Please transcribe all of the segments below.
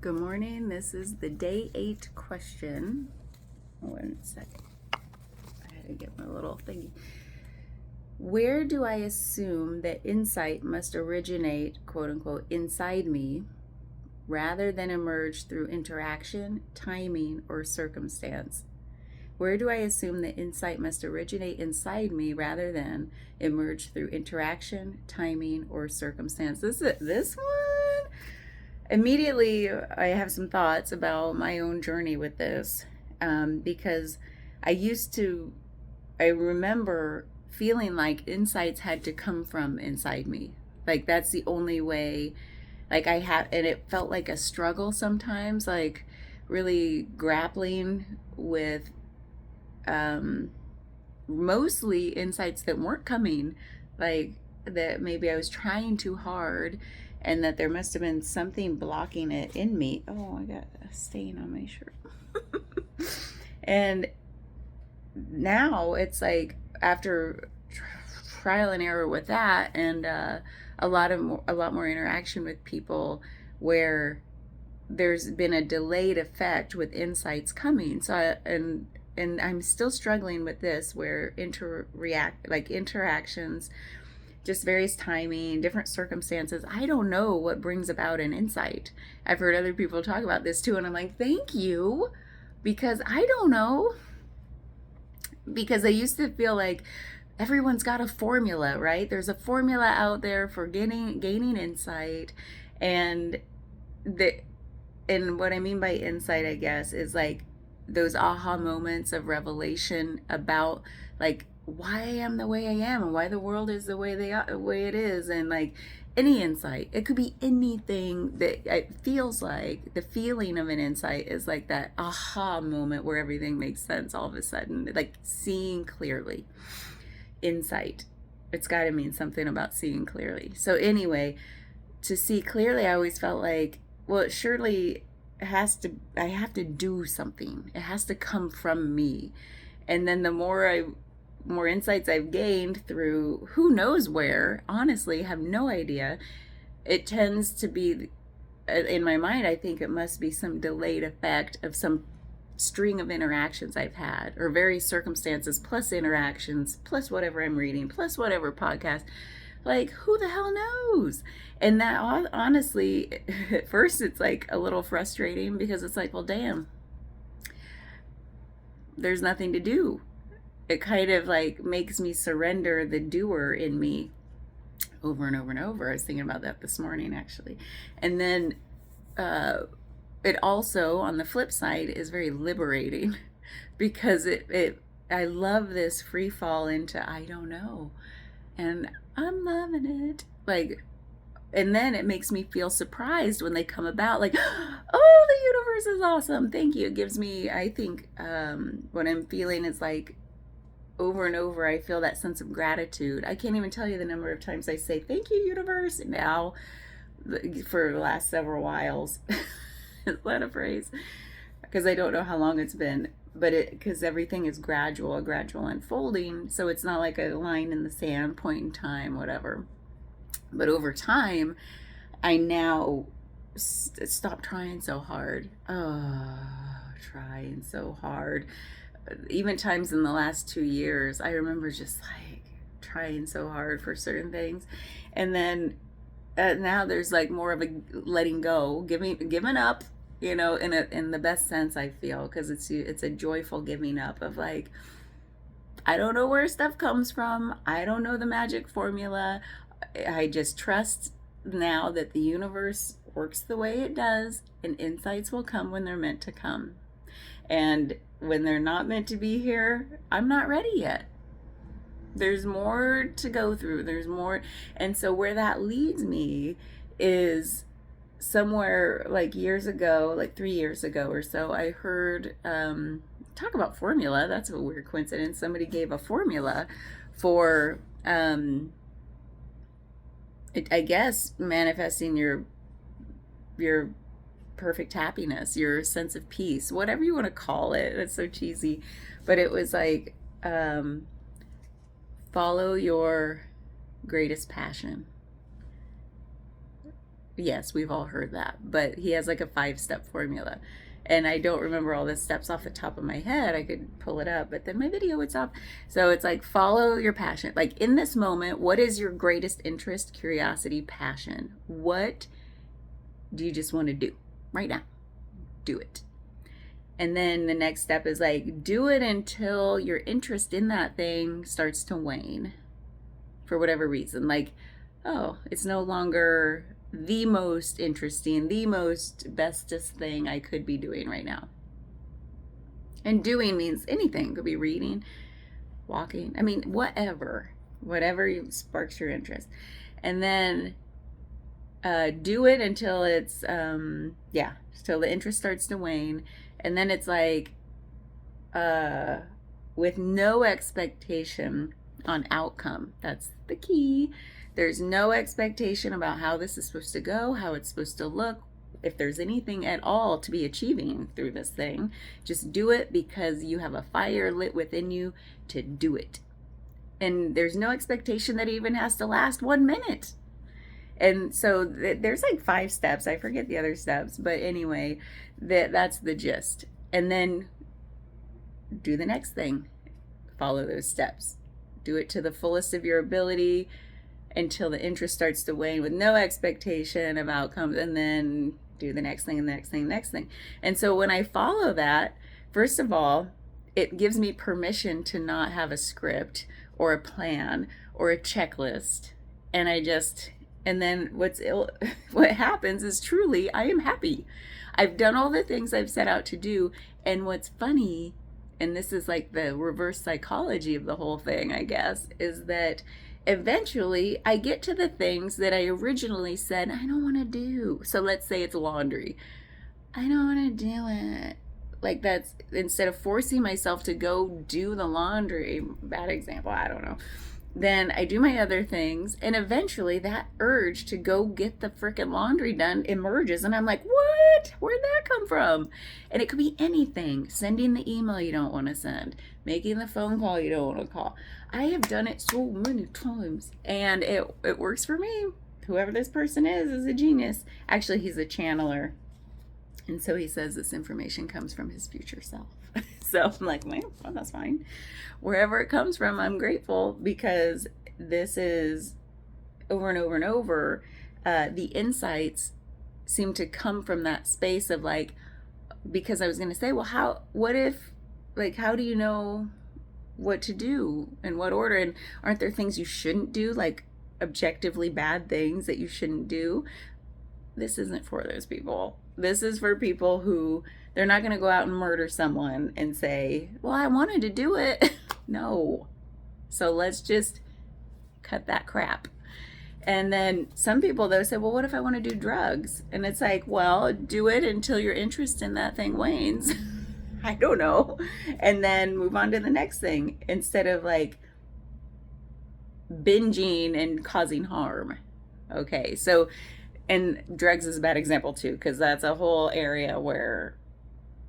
Good morning. This is the day 8 question. 1 second. I had to get my little thingy. Where do I assume that insight must originate, quote unquote, inside me rather than emerge through interaction, timing, or circumstance? Where do I assume that insight must originate inside me rather than emerge through interaction, timing, or circumstance? This one immediately I have some thoughts about my own journey with this, because I used to, I remember feeling like insights had to come from inside me. Like that's the only way, like I have, and it felt like a struggle sometimes, like really grappling with um, mostly insights that weren't coming, like that maybe I was trying too hard and that there must have been something blocking it in me. Oh, I got a stain on my shirt. And now it's like after trial and error with that and a lot more interaction with people where there's been a delayed effect with insights coming. And I'm still struggling with this where interactions, just various timing, different circumstances. I don't know what brings about an insight. I've heard other people talk about this too, and I'm like, thank you, because I don't know. Because I used to feel like everyone's got a formula, right? There's a formula out there for gaining insight, and the and what I mean by insight, I guess, is like those aha moments of revelation about like why I am the way I am and why the world is the way it is, and like any insight. It could be anything that it feels like. The feeling of an insight is like that aha moment where everything makes sense all of a sudden, like seeing clearly. Insight. It's got to mean something about seeing clearly. So anyway, to see clearly, I always felt like, well, it surely has to, I have to do something. It has to come from me. And then the more insights I've gained through who knows where, honestly, have no idea. It tends to be, in my mind, I think it must be some delayed effect of some string of interactions I've had, or various circumstances plus interactions plus whatever I'm reading plus whatever podcast. Like, who the hell knows? And that honestly, at first it's like a little frustrating because it's like, well, damn, there's nothing to do. It kind of like makes me surrender the doer in me over and over and over. I was thinking about that this morning, actually. And then it also, on the flip side, is very liberating because I love this free fall into I don't know. And I'm loving it. Like, and then it makes me feel surprised when they come about, like, oh, the universe is awesome. Thank you. It gives me, I think, what I'm feeling is like over and over, I feel that sense of gratitude. I can't even tell you the number of times I say, thank you, universe, now for the last several whiles. Is that a phrase? Because I don't know how long it's been, but because everything is gradual, a gradual unfolding, so it's not like a line in the sand, point in time, whatever. But over time, I now stop trying so hard. Oh, trying so hard. Even times in the last 2 years, I remember just like trying so hard for certain things, and then now there's like more of a letting go, giving up, in the best sense, I feel, because it's a joyful giving up of like, I don't know where stuff comes from. I don't know the magic formula. I just trust now that the universe works the way it does, and insights will come when they're meant to come. And when they're not meant to be here, I'm not ready yet. There's more to go through. There's more. And so where that leads me is somewhere like years ago, like 3 years ago or so, I heard, talk about formula. That's a weird coincidence. Somebody gave a formula for, I guess, manifesting your perfect happiness, your sense of peace, whatever you want to call it. It's so cheesy, but it was like, follow your greatest passion. Yes, we've all heard that, but he has like a 5-step formula. And I don't remember all the steps off the top of my head. I could pull it up, but then my video would stop. So it's like, follow your passion. Like, in this moment, what is your greatest interest, curiosity, passion? What do you just want to do right now? Do it. And then the next step is like, do it until your interest in that thing starts to wane for whatever reason. Like, oh, it's no longer the most interesting, the most bestest thing I could be doing right now. And doing means anything. It could be reading, walking, I mean, whatever sparks your interest. And then do it until it's, till the interest starts to wane. And then it's like, with no expectation on outcome. That's the key. There's no expectation about how this is supposed to go, how it's supposed to look, if there's anything at all to be achieving through this thing. Just do it because you have a fire lit within you to do it. And there's no expectation that it even has to last 1 minute. And so there's like 5 steps. I forget the other steps, but anyway, that's the gist. And then do the next thing. Follow those steps. Do it to the fullest of your ability until the interest starts to wane with no expectation of outcomes, and then do the next thing, and the next thing, the next thing. And so when I follow that, first of all, it gives me permission to not have a script or a plan or a checklist. And then what happens is, truly, I am happy. I've done all the things I've set out to do. And what's funny, and this is like the reverse psychology of the whole thing, I guess, is that eventually I get to the things that I originally said I don't want to do. So let's say it's laundry. I don't want to do it. Like, that's, instead of forcing myself to go do the laundry, bad example, I don't know, then I do my other things, and eventually that urge to go get the freaking laundry done emerges, and I'm like, what? Where'd that come from? And it could be anything. Sending the email you don't want to send, making the phone call you don't want to call. I have done it so many times, and it works for me. Whoever this person is a genius. Actually, he's a channeler, and so he says this information comes from his future self. So I'm like, well, that's fine. Wherever it comes from, I'm grateful, because this is over and over and over. The insights seem to come from that space of like, because I was going to say, well, what if, like, how do you know what to do in what order? And aren't there things you shouldn't do, like objectively bad things that you shouldn't do? This isn't for those people. This is for people who, they're not going to go out and murder someone and say, well, I wanted to do it. No. So let's just cut that crap. And then some people, though, say, well, what if I want to do drugs? And it's like, well, do it until your interest in that thing wanes. I don't know. And then move on to the next thing, instead of like binging and causing harm. Okay. So, and drugs is a bad example too, because that's a whole area where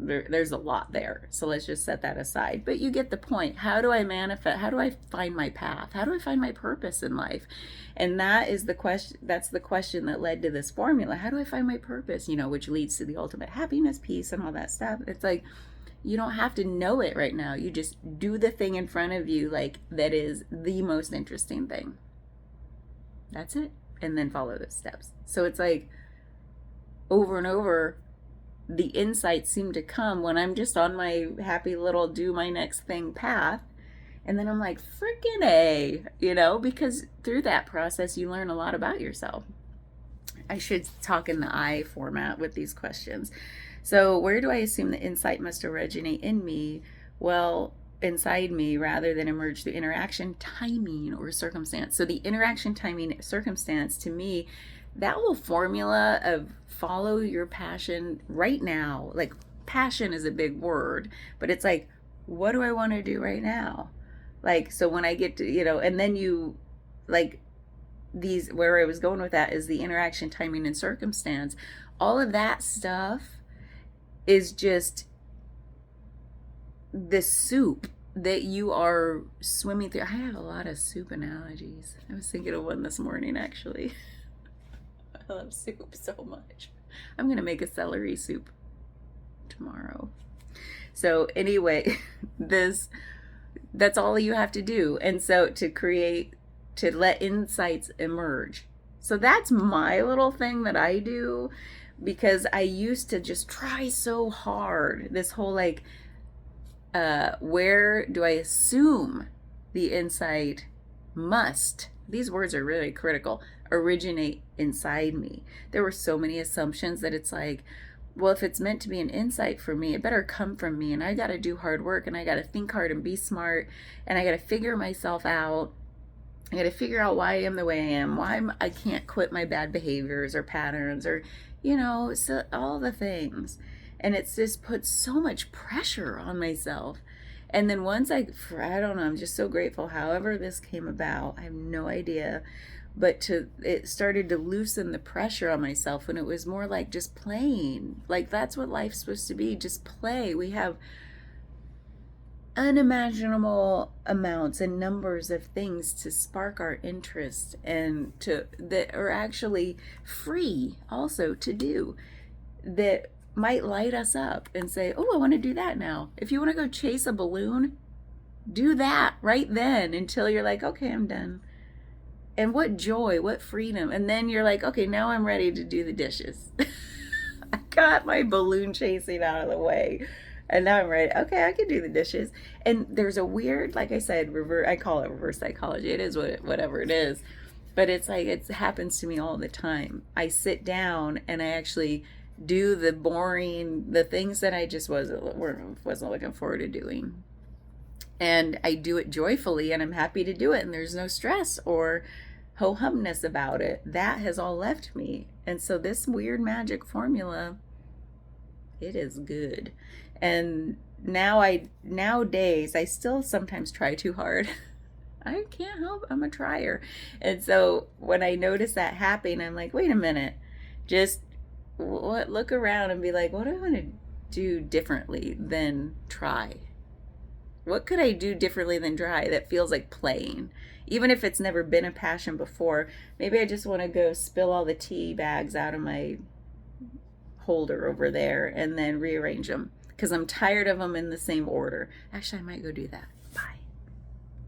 there's a lot there. So let's just set that aside. But you get the point. How do I manifest? How do I find my path? How do I find my purpose in life? And that is the question. That's the question that led to this formula. How do I find my purpose? Which leads to the ultimate happiness, peace, and all that stuff. It's like, you don't have to know it right now. You just do the thing in front of you, like, that is the most interesting thing. That's it. And then follow those steps. So it's like, over and over, the insights seem to come when I'm just on my happy little do my next thing path. And then I'm like, freaking A, because through that process, you learn a lot about yourself. I should talk in the I format with these questions. So where do I assume the insight must originate in me? Well, inside me, rather than emerge through interaction, timing, or circumstance. So the interaction, timing, circumstance, to me, that whole formula of follow your passion right now. Like, passion is a big word, but it's like, what do I want to do right now? Like, so when I get to, and then you, like, these, where I was going with that is the interaction, timing, and circumstance. All of that stuff is just the soup that you are swimming through. I have a lot of soup analogies. I was thinking of one this morning, actually. I love soup so much. I'm going to make a celery soup tomorrow. So anyway, this that's all you have to do. And so to let insights emerge. So that's my little thing that I do, because I used to just try so hard. This whole like, where do I assume the insight must, these words are really critical, originate inside me. There were so many assumptions that it's like, well, if it's meant to be an insight for me, it better come from me, and I got to do hard work, and I got to think hard and be smart, and I got to figure myself out. I got to figure out why I am the way I am, I can't quit my bad behaviors or patterns, or, so all the things. And it's just put so much pressure on myself. And then once I don't know, I'm just so grateful. However this came about, I have no idea. But it started to loosen the pressure on myself when it was more like just playing. Like that's what life's supposed to be, just play. We have unimaginable amounts and numbers of things to spark our interest, and that are actually free also to do, that might light us up and say, oh, I want to do that now. If you want to go chase a balloon, do that right then until you're like, okay, I'm done. And what joy, what freedom. And then you're like, okay, now I'm ready to do the dishes. I got my balloon chasing out of the way. And now I'm ready. Okay, I can do the dishes. And there's a weird, like I said, I call it reverse psychology. It is whatever it is. But it's like, it happens to me all the time. I sit down and I actually do the things that I just wasn't looking forward to doing. And I do it joyfully, and I'm happy to do it. And there's no stress or ho-humness about it. That has all left me. And so this weird magic formula, it is good. And nowadays, I still sometimes try too hard. I can't help, I'm a trier. And so when I notice that happening, I'm like, wait a minute, just look around and be like, what do I want to do differently than try? What could I do differently than try that feels like playing? Even if it's never been a passion before, maybe I just want to go spill all the tea bags out of my holder over there and then rearrange them because I'm tired of them in the same order. Actually, I might go do that.